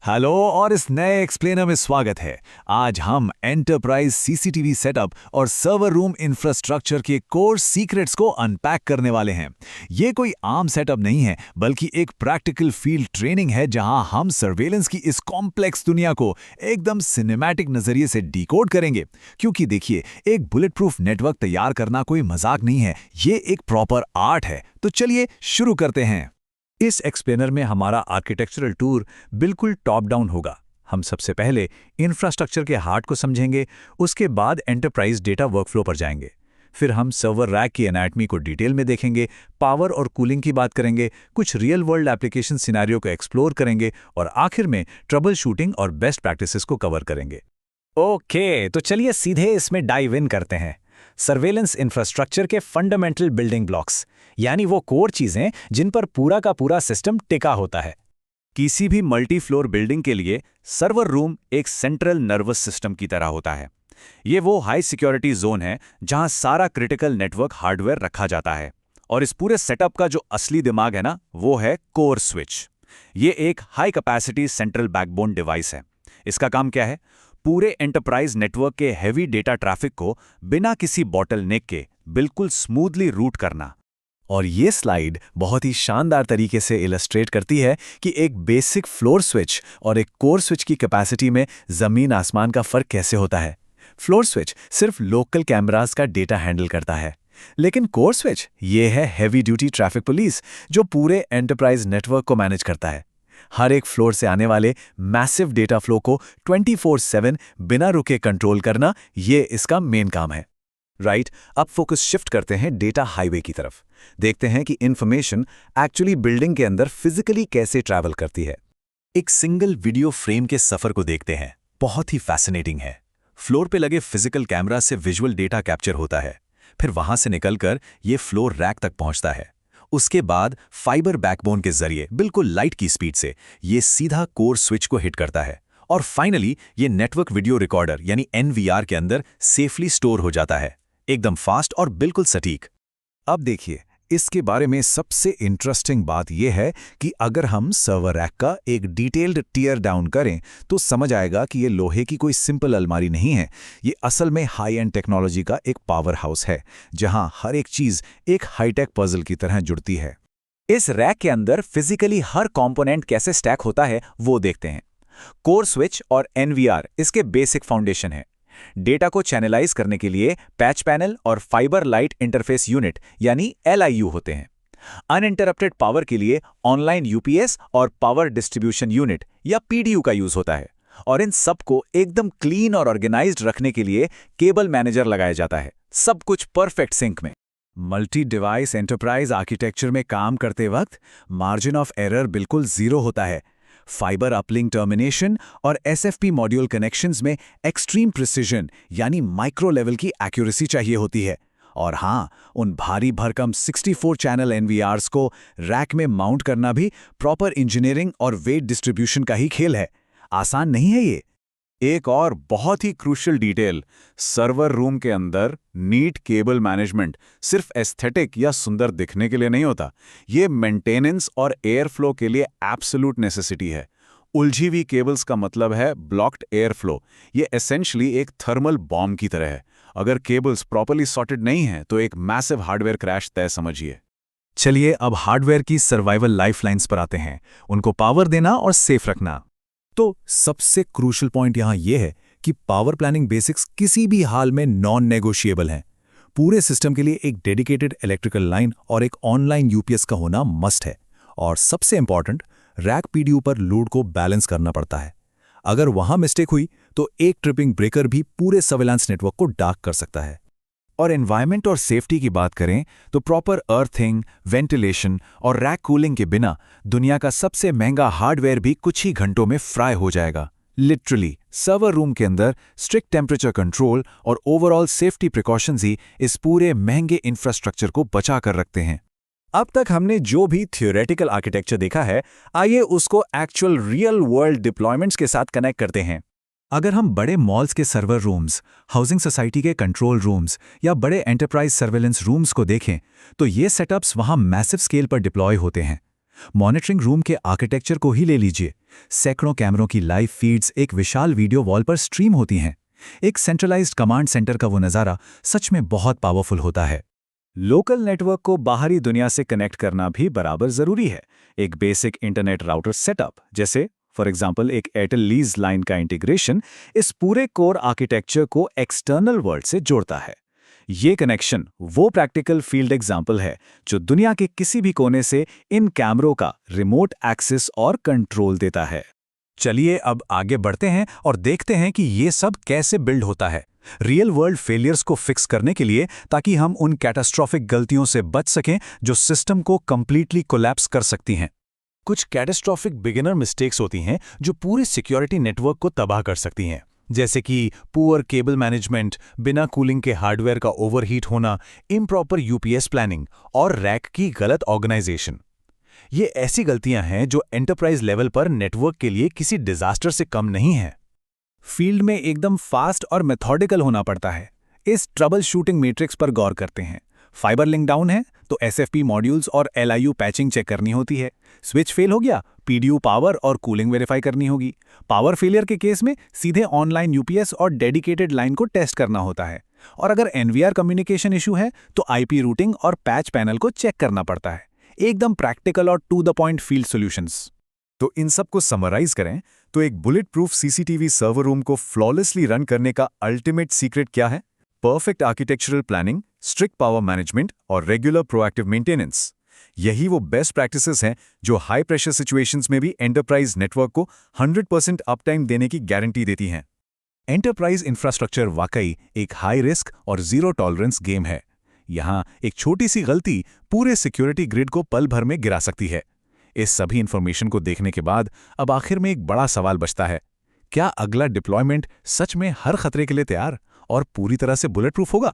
Hello और इस नए एक्सप्लेनर में स्वागत है। आज हम एंटरप्राइज सीसीटीवी सेटअप और सर्वर रूम इंफ्रास्ट्रक्चर के कोर सीक्रेट्स को अनपैक करने वाले हैं। ये कोई आम सेटअप नहीं है, बल्कि एक प्रैक्टिकल फील्ड ट्रेनिंग है जहां हम सर्वेलेंस की इस कॉम्प्लेक्स दुनिया को एकदम सिनेमैटिक नजरिए से डिकोड करेंगे। क्योंकि देखिए, एक बुलेट प्रूफ नेटवर्क तैयार करना कोई मजाक नहीं है, ये एक प्रॉपर आर्ट है। तो चलिए शुरू करते हैं। इस एक्सप्लेनर में हमारा आर्किटेक्चरल टूर बिल्कुल टॉप डाउन होगा। हम सबसे पहले इंफ्रास्ट्रक्चर के हार्ट को समझेंगे, उसके बाद एंटरप्राइज डेटा वर्कफ्लो पर जाएंगे। फिर हम सर्वर रैक की एनाटमी को डिटेल में देखेंगे, पावर और कूलिंग की बात करेंगे, कुछ रियल वर्ल्ड एप्लीकेशन सिनेरियो को एक्सप्लोर करेंगे और आखिर में ट्रबल शूटिंग और बेस्ट प्रैक्टिसेस को कवर करेंगे। ओके, तो चलिए सीधे इसमें डाइव इन करते हैं। सर्वेलेंस इंफ्रास्ट्रक्चर के फंडामेंटल बिल्डिंग ब्लॉक्स, यानी वो कोर चीजें जिन पर पूरा का पूरा सिस्टम टिका होता है। किसी भी मल्टी फ्लोर बिल्डिंग के लिए सर्वर रूम एक सेंट्रल नर्वस सिस्टम की तरह होता है। ये वो हाई सिक्योरिटी जोन है जहां सारा क्रिटिकल नेटवर्क हार्डवेयर रखा जाता है। और इस पूरे सेटअप का जो असली दिमाग है ना, वो है कोर स्विच। ये एक high capacity central backbone device है। इसका काम क्या है? पूरे एंटरप्राइज नेटवर्क के हैवी डेटा ट्रैफिक को बिना किसी बॉटलनेक के बिल्कुल स्मूथली रूट करना। और ये स्लाइड बहुत ही शानदार तरीके से इलस्ट्रेट करती है कि एक बेसिक फ्लोर स्विच और एक कोर स्विच की कैपेसिटी में जमीन आसमान का फर्क कैसे होता है। फ्लोर स्विच सिर्फ लोकल कैमरास का डेटा हैंडल करता है, लेकिन कोर स्विच ये है हैवी ड्यूटी ट्रैफिक पुलिस जो पूरे एंटरप्राइज नेटवर्क को मैनेज करता है। हर एक फ्लोर से आने वाले मैसिव डेटा फ्लो को 24/7 बिना रुके कंट्रोल करना, ये इसका मेन काम है। राइट, अब फोकस शिफ्ट करते हैं डेटा हाईवे की तरफ। देखते हैं कि इंफॉर्मेशन एक्चुअली बिल्डिंग के अंदर फिजिकली कैसे ट्रैवल करती है। एक सिंगल वीडियो फ्रेम के सफर को देखते हैं। बहुत ही फैसिनेटिंग है। फ्लोर पे लगे फिजिकल कैमरा से विजुअल डेटा कैप्चर होता है, फिर वहां से निकलकर ये फ्लोर रैक तक पहुंचता है। उसके बाद फाइबर बैकबोन के जरिए बिल्कुल लाइट की स्पीड से ये सीधा कोर स्विच को हिट करता है और फाइनली ये नेटवर्क वीडियो रिकॉर्डर यानी एनवीआर के अंदर सेफली स्टोर हो जाता है, एकदम फास्ट और बिल्कुल सटीक। अब देखिए, इसके बारे में सबसे इंटरेस्टिंग बात यह है कि अगर हम सर्वर रैक का एक डिटेल्ड टीयर डाउन करें तो समझ आएगा कि ये लोहे की कोई सिंपल अलमारी नहीं है। ये असल में हाई एंड टेक्नोलॉजी का एक पावर हाउस है जहां हर एक चीज एक हाईटेक पजल की तरह जुड़ती है। इस रैक के अंदर फिजिकली हर कंपोनेंट कैसे स्टैक होता है वो देखते हैं। कोर स्विच और एनवीआर इसके बेसिक फाउंडेशन है। डेटा को चैनलाइज करने के लिए पैच पैनल और फाइबर लाइट इंटरफेस यूनिट यानी LIU होते हैं। अनइंटरप्टेड पावर के लिए ऑनलाइन यूपीएस और पावर डिस्ट्रीब्यूशन यूनिट या PDU का यूज होता है। और इन सब को एकदम क्लीन और ऑर्गेनाइज्ड रखने के लिए केबल मैनेजर लगाया जाता है, सब कुछ परफेक्ट सिंक में। मल्टी डिवाइस एंटरप्राइज आर्किटेक्चर में काम करते वक्त मार्जिन ऑफ एरर बिल्कुल जीरो होता है। फाइबर अपलिंक टर्मिनेशन और SFP मॉड्यूल कनेक्शंस में एक्सट्रीम प्रिसिजन यानी माइक्रो लेवल की एक्यूरेसी चाहिए होती है। और हाँ, उन भारी भरकम 64 चैनल NVRs को रैक में माउंट करना भी प्रॉपर इंजीनियरिंग और वेट डिस्ट्रीब्यूशन का ही खेल है। आसान नहीं है ये। एक और बहुत ही क्रूशियल डिटेल, सर्वर रूम के अंदर नीट केबल मैनेजमेंट सिर्फ एस्थेटिक या सुंदर दिखने के लिए नहीं होता, ये मेंटेनेंस और एयर फ्लो के लिए एब्सोल्यूट नेसेसिटी है। उलझी हुई केबल्स का मतलब है ब्लॉक्ड एयर फ्लो। ये एसेंशियली एक थर्मल बॉम्ब की तरह है। अगर केबल्स प्रॉपर्ली सॉर्टेड नहीं है तो एक मैसिव हार्डवेयर क्रैश तय समझिए। चलिए अब हार्डवेयर की सर्वाइवल लाइफलाइंस पर आते हैं, उनको पावर देना और सेफ रखना। तो सबसे क्रूशियल पॉइंट यहां यह है कि पावर प्लानिंग बेसिक्स किसी भी हाल में नॉन नेगोशिएबल हैं। पूरे सिस्टम के लिए एक डेडिकेटेड इलेक्ट्रिकल लाइन और एक ऑनलाइन यूपीएस का होना मस्ट है। और सबसे इंपॉर्टेंट, रैक PDU पर लोड को बैलेंस करना पड़ता है। अगर वहां मिस्टेक हुई तो एक ट्रिपिंग ब्रेकर भी पूरे सर्विलांस नेटवर्क को डार्क कर सकता है। और एनवायरनमेंट और सेफ्टी की बात करें तो प्रॉपर अर्थिंग, वेंटिलेशन और रैक कूलिंग के बिना दुनिया का सबसे महंगा हार्डवेयर भी कुछ ही घंटों में फ्राई हो जाएगा। लिटरली सर्वर रूम के अंदर स्ट्रिक्ट टेम्परेचर कंट्रोल और ओवरऑल सेफ्टी प्रिकॉशंस ही इस पूरे महंगे इंफ्रास्ट्रक्चर को बचा कर रखते हैं। अब तक हमने जो भी थियोरेटिकल आर्किटेक्चर देखा है, आइए उसको एक्चुअल रियल वर्ल्ड डिप्लॉयमेंट्स के साथ कनेक्ट करते हैं। अगर हम बड़े मॉल्स के सर्वर रूम्स, हाउसिंग सोसाइटी के कंट्रोल रूम्स या बड़े एंटरप्राइज सर्वेलेंस रूम्स को देखें तो ये सेटअप्स वहां मैसिव स्केल पर डिप्लॉय होते हैं। मॉनिटरिंग रूम के आर्किटेक्चर को ही ले लीजिए। सैकड़ों कैमरों की लाइव फीड्स एक विशाल वीडियो वॉल पर स्ट्रीम होती हैं। एक सेंट्रलाइज्ड कमांड सेंटर का वो नज़ारा सच में बहुत पावरफुल होता है। लोकल नेटवर्क को बाहरी दुनिया से कनेक्ट करना भी बराबर ज़रूरी है। एक बेसिक इंटरनेट राउटर सेटअप, जैसे फॉर एग्जांपल एक एयरटेल लीज लाइन का इंटीग्रेशन, इस पूरे कोर आर्किटेक्चर को एक्सटर्नल वर्ल्ड से जोड़ता है। ये कनेक्शन वो प्रैक्टिकल फील्ड एग्जाम्पल है जो दुनिया के किसी भी कोने से इन कैमरों का रिमोट एक्सेस और कंट्रोल देता है। चलिए अब आगे बढ़ते हैं और देखते हैं कि ये सब कैसे बिल्ड होता है रियल वर्ल्ड फेलियर्स को फिक्स करने के लिए, ताकि हम उन कैटास्ट्रोफिक गलतियों से बच सकें जो सिस्टम को कंप्लीटली कोलैप्स कर सकती हैं। कुछ कैटास्ट्रोफिक बिगिनर मिस्टेक्स होती हैं जो पूरे सिक्योरिटी नेटवर्क को तबाह कर सकती हैं, जैसे कि पुअर केबल मैनेजमेंट, बिना कूलिंग के हार्डवेयर का ओवरहीट होना, इम्प्रॉपर यूपीएस प्लानिंग और रैक की गलत ऑर्गेनाइजेशन। ये ऐसी गलतियां हैं जो एंटरप्राइज लेवल पर नेटवर्क के लिए किसी डिजास्टर से कम नहीं है। फील्ड में एकदम फास्ट और मेथोडिकल होना पड़ता है। इस ट्रबल शूटिंग मैट्रिक्स पर गौर करते हैं। फाइबर लिंक डाउन है तो एसएफपी मॉड्यूल्स और एलआईयू पैचिंग चेक करनी होती है। स्विच फेल हो गया, पीडीयू पावर और कूलिंग वेरीफाई करनी होगी। पावर फेलियर के केस में सीधे ऑनलाइन यूपीएस और डेडिकेटेड लाइन को टेस्ट करना होता है। और अगर एनवीआर कम्युनिकेशन इशू है तो आईपी रूटिंग और पैच पैनल को चेक करना पड़ता है। एकदम प्रैक्टिकल और to the point field solutions. तो इन सब को समराइज करें तो एक bulletproof CCTV server room को फ्लॉलेसली रन करने का अल्टीमेट सीक्रेट क्या है? Perfect architectural planning, strict power management और रेगुलर प्रोएक्टिव मेंटेनेंस। यही वो बेस्ट प्रैक्टिसेस हैं जो हाई प्रेशर सिचुएशंस में भी एंटरप्राइज नेटवर्क को 100% अपटाइम देने की गारंटी देती हैं। एंटरप्राइज इंफ्रास्ट्रक्चर वाकई एक हाई रिस्क और जीरो टॉलरेंस गेम है। यहाँ एक छोटी सी गलती पूरे सिक्योरिटी ग्रिड को पल भर में गिरा सकती है। इस सभी इंफॉर्मेशन को देखने के बाद अब आखिर में एक बड़ा सवाल बचता है, क्या अगला डिप्लॉयमेंट सच में हर खतरे के लिए तैयार और पूरी तरह से बुलेट प्रूफ होगा?